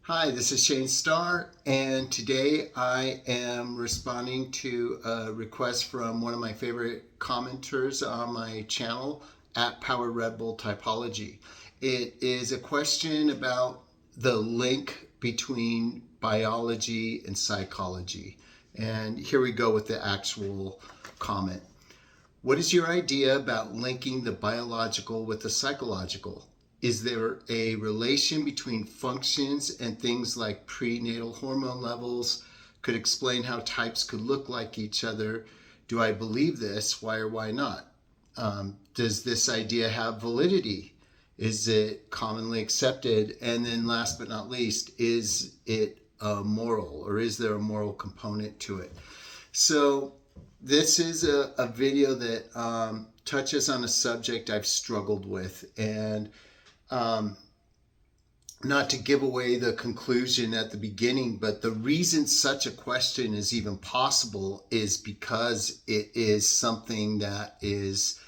Hi, this is Shane Starr, and today I am responding to a request from one of my favorite commenters on my channel at Power Red Bull Typology. It is a question about the link between biology and psychology. And here we go with the actual comment. What is your idea about linking the biological with the psychological? Is there a relation between functions and things like prenatal hormone levels? Could explain how types could look like each other. Do I believe this? Why or why not? Does this idea have validity? Is it commonly accepted? And then last but not least, is it moral, or is there a moral component to it? So this is a video that touches on a subject I've struggled with, and um, not to give away the conclusion at the beginning, but the reason such a question is even possible is because it is something that is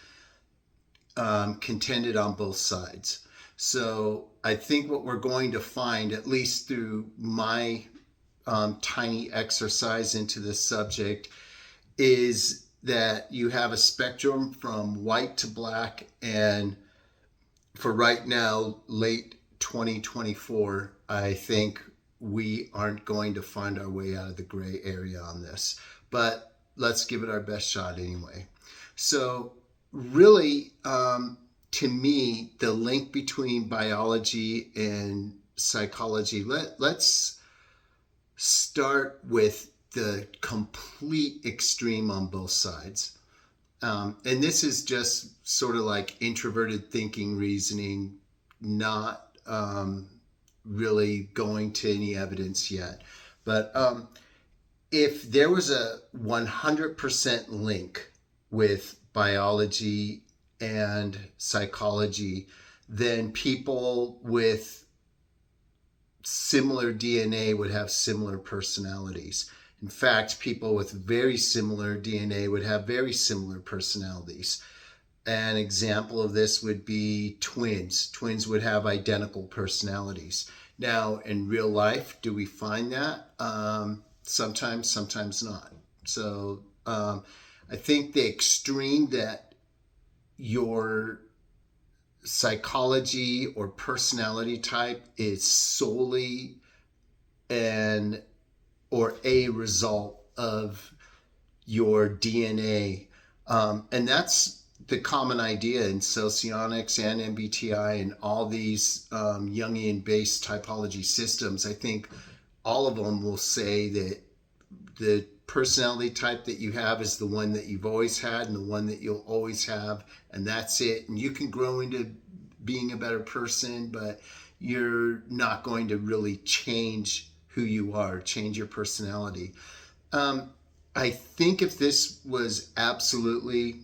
contended on both sides. So I think what we're going to find, at least through my tiny exercise into this subject, is that you have a spectrum from white to black, and for right now, late 2024, I think we aren't going to find our way out of the gray area on this. But let's give it our best shot anyway. So, really, to me, the link between biology and psychology, let's start with the complete extreme on both sides. And this is just sort of like introverted thinking reasoning, not really going to any evidence yet. But if there was a 100% link with biology and psychology, then people with similar DNA would have similar personalities. In fact, people with very similar DNA would have very similar personalities. An example of this would be twins. Twins would have identical personalities. Now, in real life, do we find that? Sometimes, sometimes not. So I think the extreme that your psychology or personality type is solely an or a result of your DNA. And that's the common idea in socionics and MBTI and all these Jungian based typology systems. I think all of them will say that the personality type that you have is the one that you've always had and the one that you'll always have, and that's it. And you can grow into being a better person, but you're not going to really change who you are, change your personality. Um, I think if this was absolutely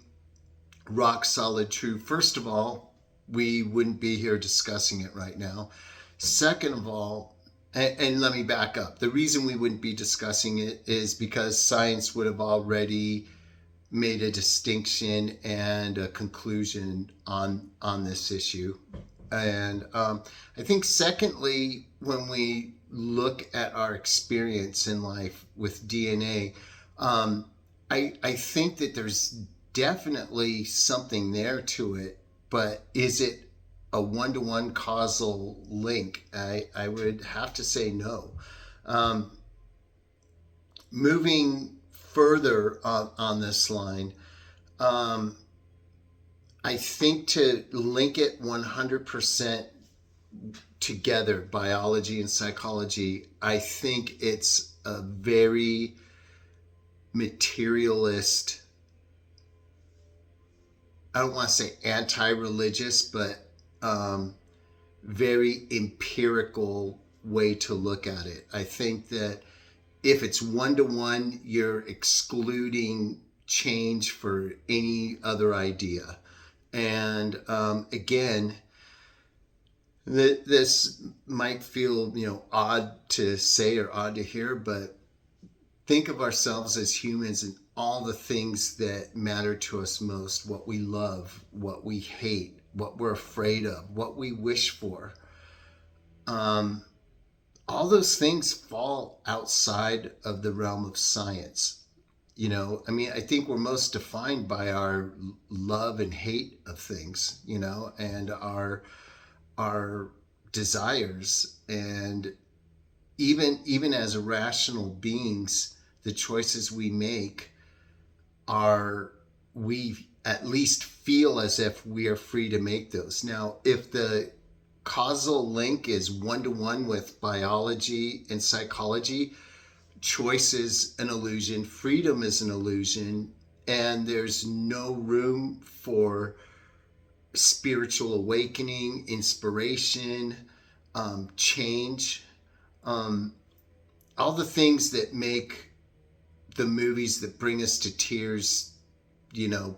rock solid true, first of all, we wouldn't be here discussing it right now. Second of all, and let me back up. The reason we wouldn't be discussing it is because science would have already made a distinction and a conclusion on this issue. And I think, secondly, when we look at our experience in life with DNA, I think that there's definitely something there to it, but is it a one-to-one causal link? I would have to say no. Um, Moving further on this line, um, I think to link it 100% together, biology and psychology, I think it's a very materialist, I don't want to say anti-religious, but um, very empirical way to look at it. I think that if it's one to one, you're excluding change for any other idea. And again, this might feel odd to say or odd to hear, but think of ourselves as humans and all the things that matter to us most: what we love, what we hate, what we're afraid of, what we wish for. Um, all those things fall outside of the realm of science. I mean, I think we're most defined by our love and hate of things, and our desires. And even as rational beings, the choices we make are, we at least feel as if we are free to make those. Now, if the causal link is one-to-one with biology and psychology, choice is an illusion, freedom is an illusion, and there's no room for spiritual awakening, inspiration, change, all the things that make the movies that bring us to tears,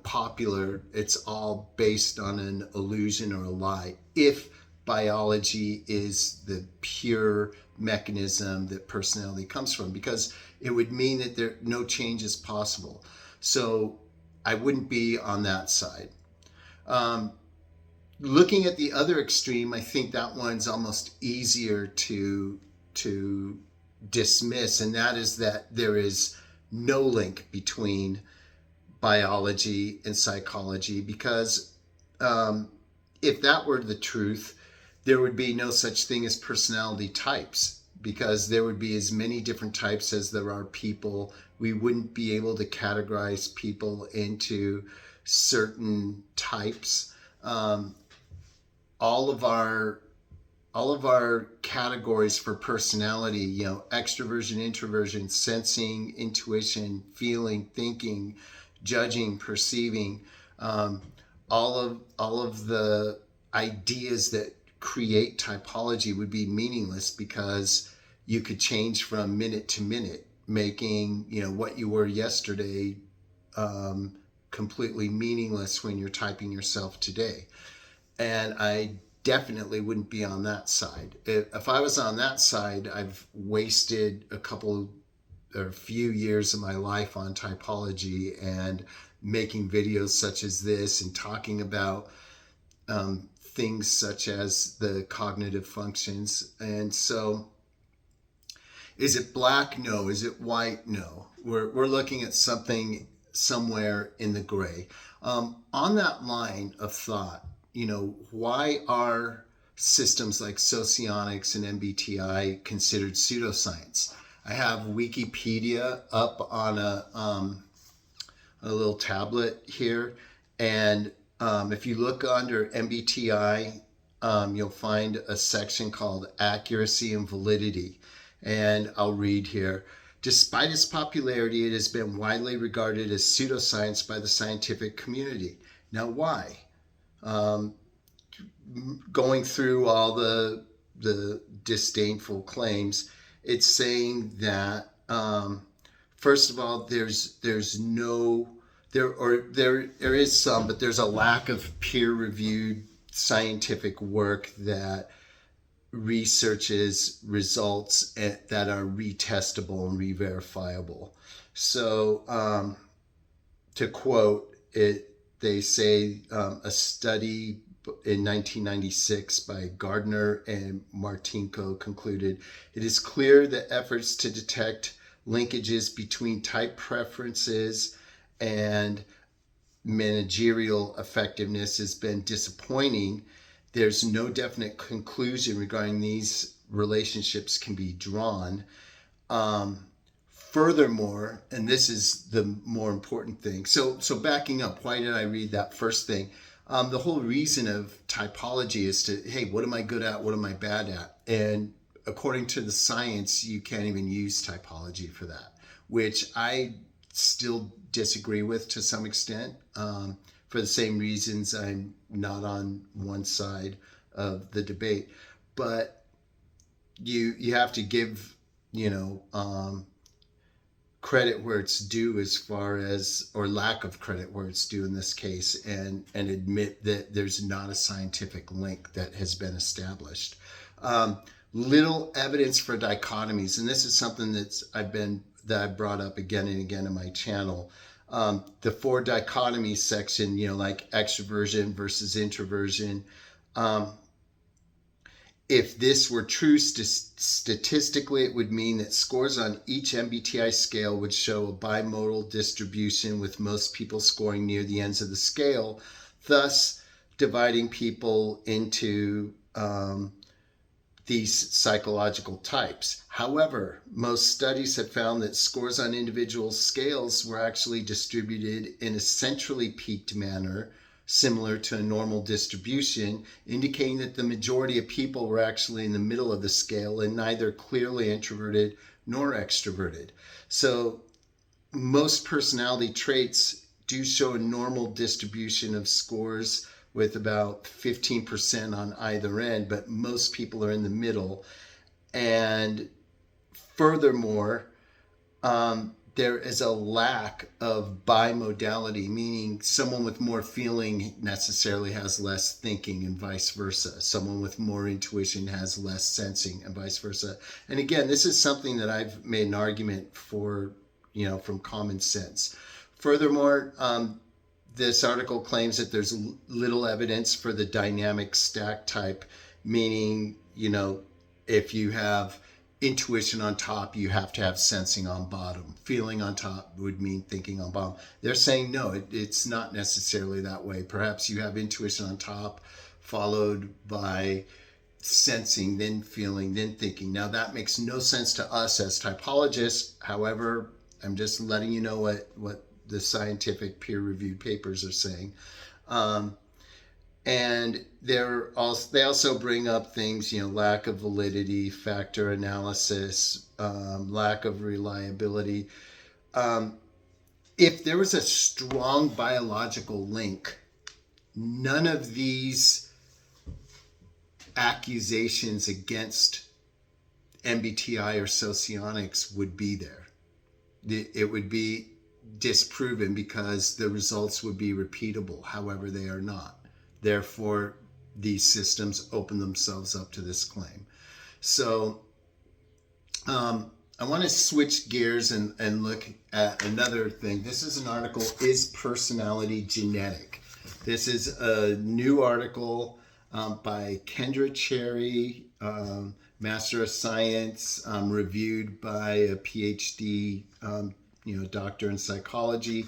popular. It's all based on an illusion or a lie. If biology is the pure mechanism that personality comes from, because it would mean that no change is possible. So I wouldn't be on that side. Looking at the other extreme, I think that one's almost easier to dismiss, and that is that there is no link between biology and psychology, because if that were the truth, there would be no such thing as personality types, because there would be as many different types as there are people. We wouldn't be able to categorize people into certain types. All of our categories for personality, extroversion, introversion, sensing, intuition, feeling, thinking, judging, perceiving, all of the ideas that create typology would be meaningless, because you could change from minute to minute, making what you were yesterday completely meaningless when you're typing yourself today. And I definitely wouldn't be on that side. If I was on that side, I've wasted a few years of my life on typology and making videos such as this and talking about things such as the cognitive functions. And so, is it black? No. Is it white? No. We're looking at something somewhere in the gray. On that line of thought, why are systems like socionics and MBTI considered pseudoscience? I have Wikipedia up on a little tablet here, and if you look under MBTI, you'll find a section called Accuracy and Validity, and I'll read here. Despite its popularity, it has been widely regarded as pseudoscience by the scientific community. Now, why? Going through all the disdainful claims, it's saying that first of all, there is some, but there's a lack of peer-reviewed scientific work that researches results that are retestable and re-verifiable. So to quote it, they say a study in 1996 by Gardner and Martinko concluded, it is clear that efforts to detect linkages between type preferences and managerial effectiveness has been disappointing. There's no definite conclusion regarding these relationships can be drawn. Furthermore, and this is the more important thing. So backing up, why did I read that first thing? The whole reason of typology is to, hey, what am I good at? What am I bad at? And according to the science, you can't even use typology for that, which I still disagree with to some extent. For the same reasons I'm not on one side of the debate. But you have to give, credit where it's due, as far as, or lack of credit where it's due in this case, and admit that there's not a scientific link that has been established. Little evidence for dichotomies, and this is something that I've brought up again and again in my channel. The 4 dichotomies section, like extroversion versus introversion. If this were true statistically, it would mean that scores on each MBTI scale would show a bimodal distribution, with most people scoring near the ends of the scale, thus dividing people into these psychological types. However, most studies have found that scores on individual scales were actually distributed in a centrally peaked manner, similar to a normal distribution, indicating that the majority of people were actually in the middle of the scale and neither clearly introverted nor extroverted. So most personality traits do show a normal distribution of scores with about 15% on either end, but most people are in the middle. And furthermore, there is a lack of bimodality, meaning someone with more feeling necessarily has less thinking and vice versa. Someone with more intuition has less sensing and vice versa. And again, this is something that I've made an argument for, from common sense. Furthermore, this article claims that there's little evidence for the dynamic stack type, meaning, if you have intuition on top, you have to have sensing on bottom. Feeling on top would mean thinking on bottom. They're saying no, it's not necessarily that way. Perhaps you have intuition on top, followed by sensing, then feeling, then thinking. Now that makes no sense to us as typologists. However, I'm just letting you know what the scientific peer-reviewed papers are saying. And they also bring up things, lack of validity, factor analysis, lack of reliability. If there was a strong biological link, none of these accusations against MBTI or socionics would be there. It would be disproven because the results would be repeatable. However, they are not. Therefore, these systems open themselves up to this claim. So I want to switch gears and look at another thing. This is an article, Is Personality Genetic? This is a new article by Kendra Cherry, Master of Science, reviewed by a PhD, doctor in psychology.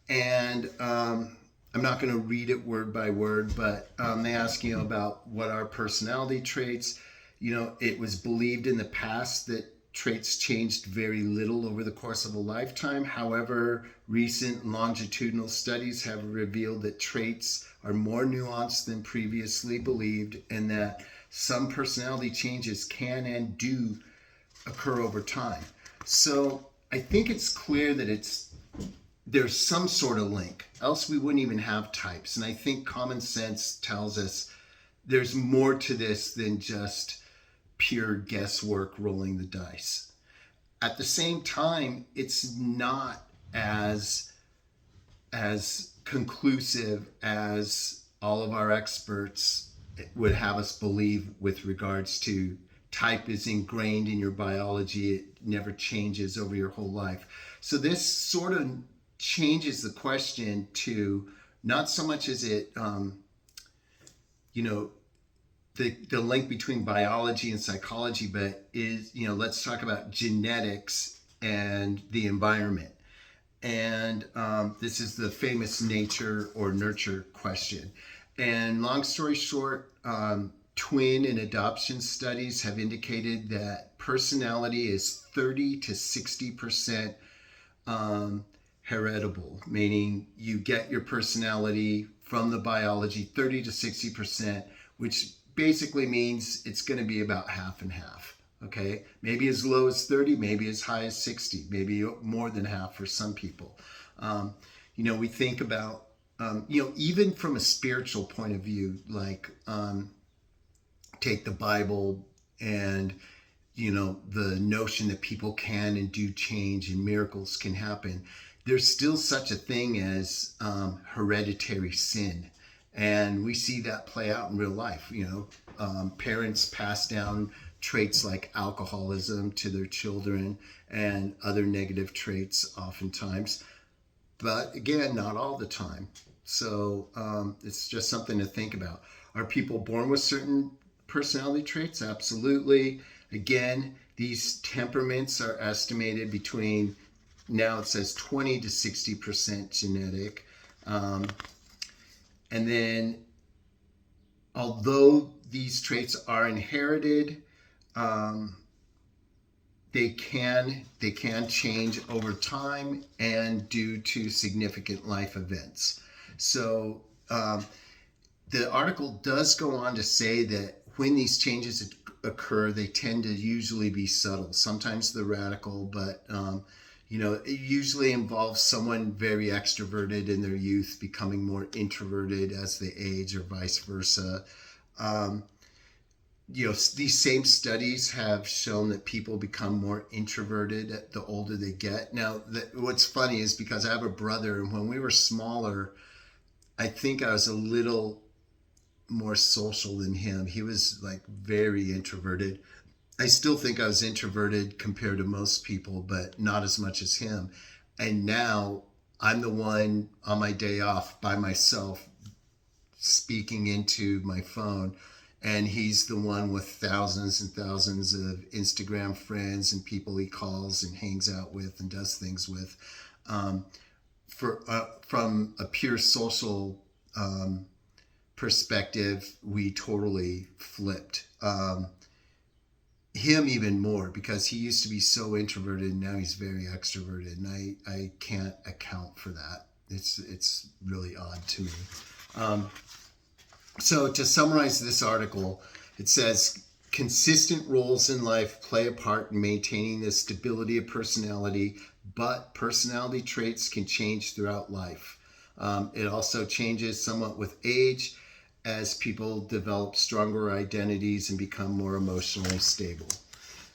And I'm not going to read it word by word, but they ask, about what are personality traits. It was believed in the past that traits changed very little over the course of a lifetime. However, recent longitudinal studies have revealed that traits are more nuanced than previously believed, and that some personality changes can and do occur over time. So I think it's clear that there's some sort of link, else we wouldn't even have types. And I think common sense tells us there's more to this than just pure guesswork rolling the dice. At the same time, it's not as conclusive as all of our experts would have us believe with regards to type is ingrained in your biology. It never changes over your whole life. So this sort of changes the question to not so much as it, the link between biology and psychology, but is, let's talk about genetics and the environment. And this is the famous nature or nurture question. And long story short, twin and adoption studies have indicated that personality is 30 to 60% heritable, meaning you get your personality from the biology, 30 to 60%, which basically means it's going to be about half and half. Okay, maybe as low as 30, maybe as high as 60, maybe more than half for some people. We think about, even from a spiritual point of view, like take the Bible and, the notion that people can and do change and miracles can happen. There's still such a thing as hereditary sin. And we see that play out in real life. Parents pass down traits like alcoholism to their children and other negative traits oftentimes. But again, not all the time. So it's just something to think about. Are people born with certain personality traits? Absolutely. Again, these temperaments are estimated between, now it says 20 to 60% genetic. And then, although these traits are inherited, um, they can change over time and due to significant life events. So the article does go on to say that when these changes occur, they tend to usually be subtle. Sometimes they're radical, but it usually involves someone very extroverted in their youth becoming more introverted as they age, or vice versa. These same studies have shown that people become more introverted the older they get. Now, what's funny is because I have a brother, and when we were smaller, I think I was a little more social than him. He was like very introverted. I still think I was introverted compared to most people, but not as much as him. And now I'm the one on my day off by myself speaking into my phone, and he's the one with thousands and thousands of Instagram friends and people he calls and hangs out with and does things with. From a pure social perspective, we totally flipped. Him even more, because he used to be so introverted and now he's very extroverted, and I can't account for that. It's really odd to me. So to summarize this article, it says consistent roles in life play a part in maintaining the stability of personality, but personality traits can change throughout life. It also changes somewhat with age as people develop stronger identities and become more emotionally stable.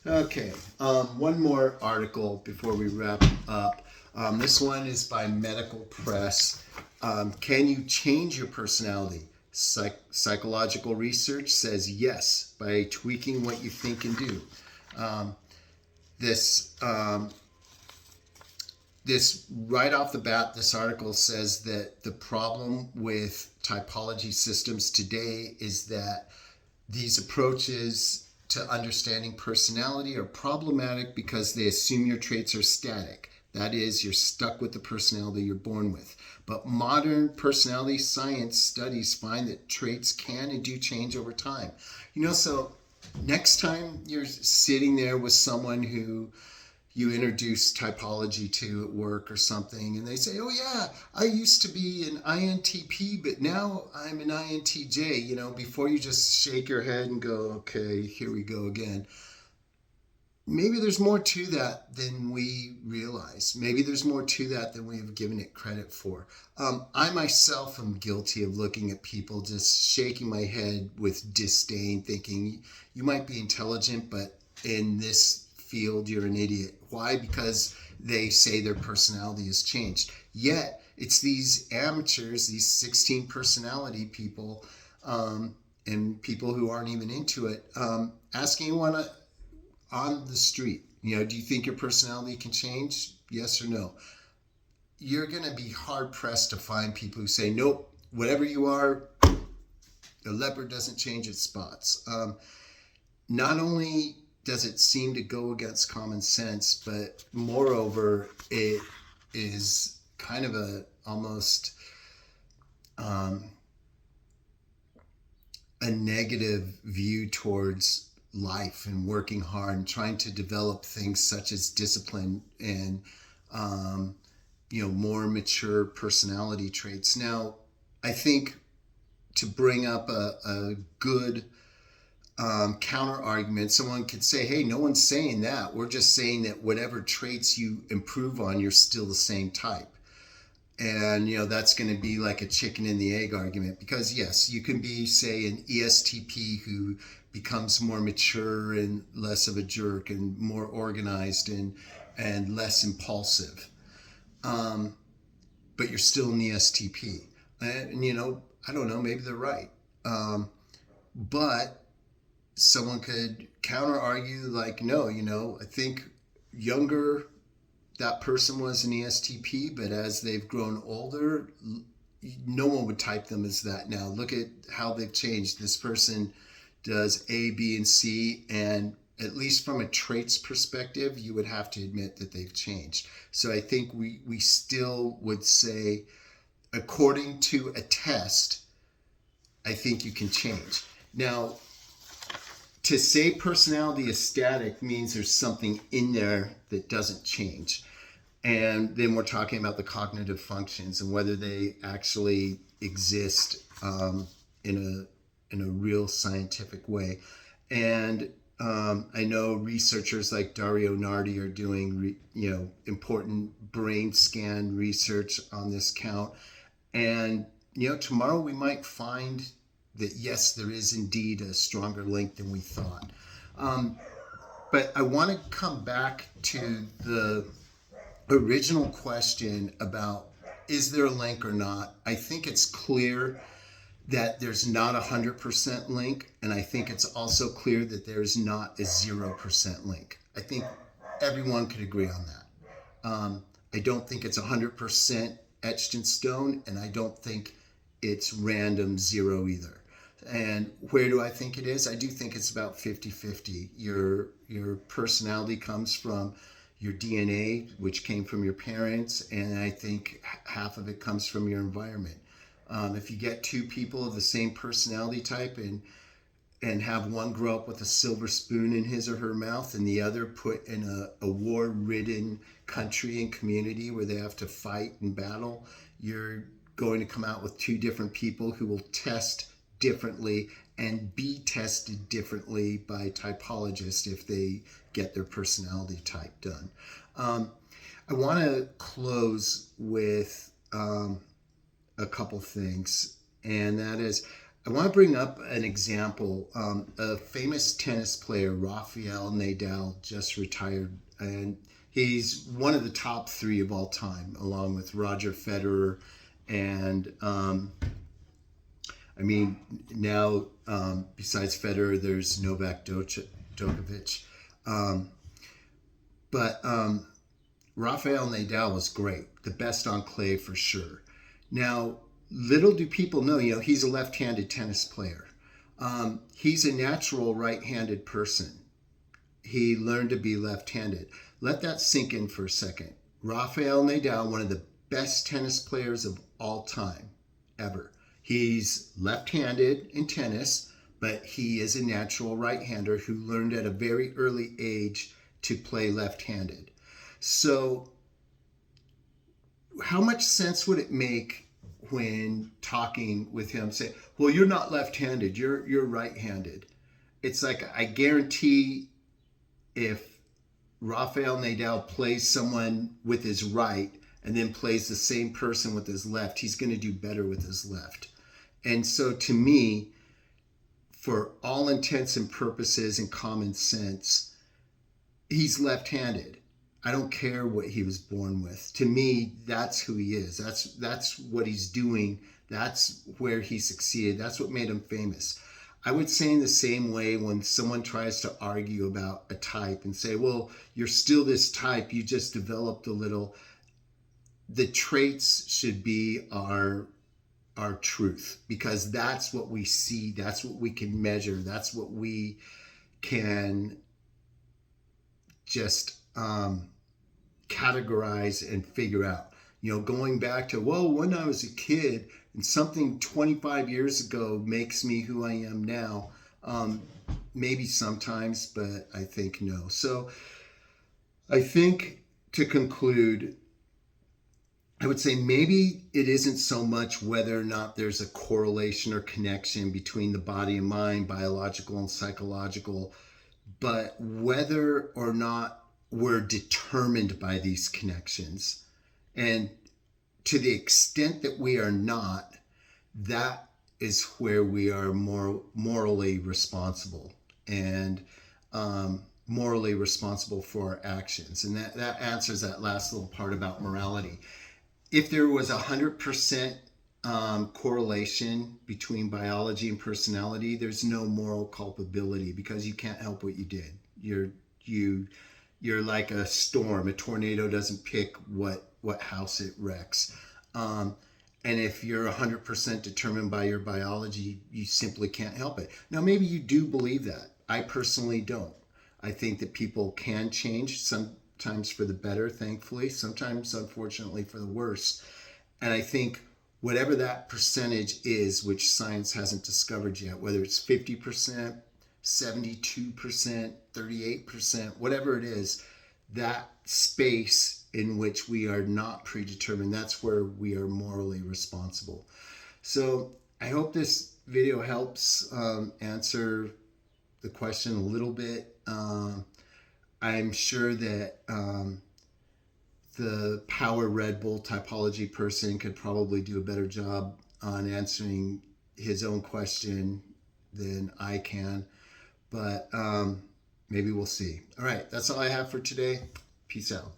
Okay, one more article before we wrap up. This one is by Medical Press. Can you change your personality? Psychological research says yes, by tweaking what you think and do. This right off the bat, this article says that the problem with typology systems today is that these approaches to understanding personality are problematic because they assume your traits are static. That is, you're stuck with the personality you're born with. But modern personality science studies find that traits can and do change over time. So next time you're sitting there with someone who you introduce typology to at work or something, and they say, oh yeah, I used to be an INTP, but now I'm an INTJ, before you just shake your head and go, okay, here we go again. Maybe there's more to that than we realize. Maybe there's more to that than we have given it credit for. I myself am guilty of looking at people, just shaking my head with disdain, thinking you might be intelligent, but in this field you're an idiot. Why? Because they say their personality has changed. Yet it's these amateurs, these 16 personality people, and people who aren't even into it, asking you on the street, do you think your personality can change? Yes or no? You're going to be hard pressed to find people who say, nope, whatever you are, the leopard doesn't change its spots. Not only does it seem to go against common sense, but moreover, it is kind of almost a negative view towards life and working hard and trying to develop things such as discipline and more mature personality traits. Now, I think to bring up a good counter argument, someone could say, hey, no one's saying that. We're just saying that whatever traits you improve on, you're still the same type. And, that's going to be like a chicken and the egg argument, because yes, you can be, say, an ESTP who becomes more mature and less of a jerk and more organized and less impulsive. But you're still an ESTP. And, I don't know, maybe they're right. But someone could counter argue like, no, I think younger, that person was an ESTP, but as they've grown older, no one would type them as that now. Look at how they've changed. This person does A, B, and C, and at least from a traits perspective, you would have to admit that they've changed. So I think we still would say, according to a test, I think you can change. Now, to say personality is static means there's something in there that doesn't change. And then we're talking about the cognitive functions and whether they actually exist in a real scientific way. And I know researchers like Dario Nardi are doing important brain scan research on this count. And tomorrow we might find that yes, there is indeed a stronger link than we thought. But I want to come back to the original question about, is there a link or not? I think it's clear that there's not 100% link, and I think it's also clear that there's not a 0% link. I think everyone could agree on that. I don't think it's 100% etched in stone, and I don't think it's random zero either. And where do I think it is? I do think it's about 50-50. Your personality comes from your DNA, which came from your parents, and I think half of it comes from your environment. If you get two people of the same personality type and have one grow up with a silver spoon in his or her mouth and the other put in a war-ridden country and community where they have to fight and battle, you're going to come out with two different people who will test differently and be tested differently by typologists if they get their personality type done. I want to close with a couple things, and that is, I want to bring up an example. A famous tennis player, Rafael Nadal, just retired, and he's one of the top three of all time, along with Roger Federer and now besides Federer, there's Novak Djokovic. But Rafael Nadal was great, the best on clay for sure. Now, little do people know, he's a left-handed tennis player. He's a natural right-handed person. He learned to be left-handed. Let that sink in for a second. Rafael Nadal, one of the best tennis players of all time, ever. He's left-handed in tennis, but he is a natural right-hander who learned at a very early age to play left-handed. So how much sense would it make when talking with him, say, well, you're not left-handed, you're right-handed? It's like, I guarantee if Rafael Nadal plays someone with his right and then plays the same person with his left, he's going to do better with his left. And so to me, for all intents and purposes and common sense, he's left-handed. I don't care what he was born with. To me, that's who he is. That's what he's doing. That's where he succeeded. That's what made him famous. I would say in the same way when someone tries to argue about a type and say, well, you're still this type, you just developed a little. The traits should be our truth, because that's what we see, that's what we can measure, that's what we can just categorize and figure out. Going back to, when I was a kid and something 25 years ago makes me who I am now, maybe sometimes, but I think no. So I think, to conclude, I would say maybe it isn't so much whether or not there's a correlation or connection between the body and mind, biological and psychological, but whether or not we're determined by these connections. And to the extent that we are not, that is where we are more morally responsible and morally responsible for our actions. And that answers that last little part about morality. If there was 100% correlation between biology and personality, there's no moral culpability, because you can't help what you did. You're like a storm. A tornado doesn't pick what house it wrecks. And if you're 100% determined by your biology, you simply can't help it. Now, maybe you do believe that. I personally don't. I think that people can change, sometimes for the better, thankfully, sometimes, unfortunately, for the worse. And I think whatever that percentage is, which science hasn't discovered yet, whether it's 50%, 72%, 38%, whatever it is, that space in which we are not predetermined, that's where we are morally responsible. So I hope this video helps answer the question a little bit. I'm sure that the Power Red Bull typology person could probably do a better job on answering his own question than I can. But maybe we'll see. All right, that's all I have for today. Peace out.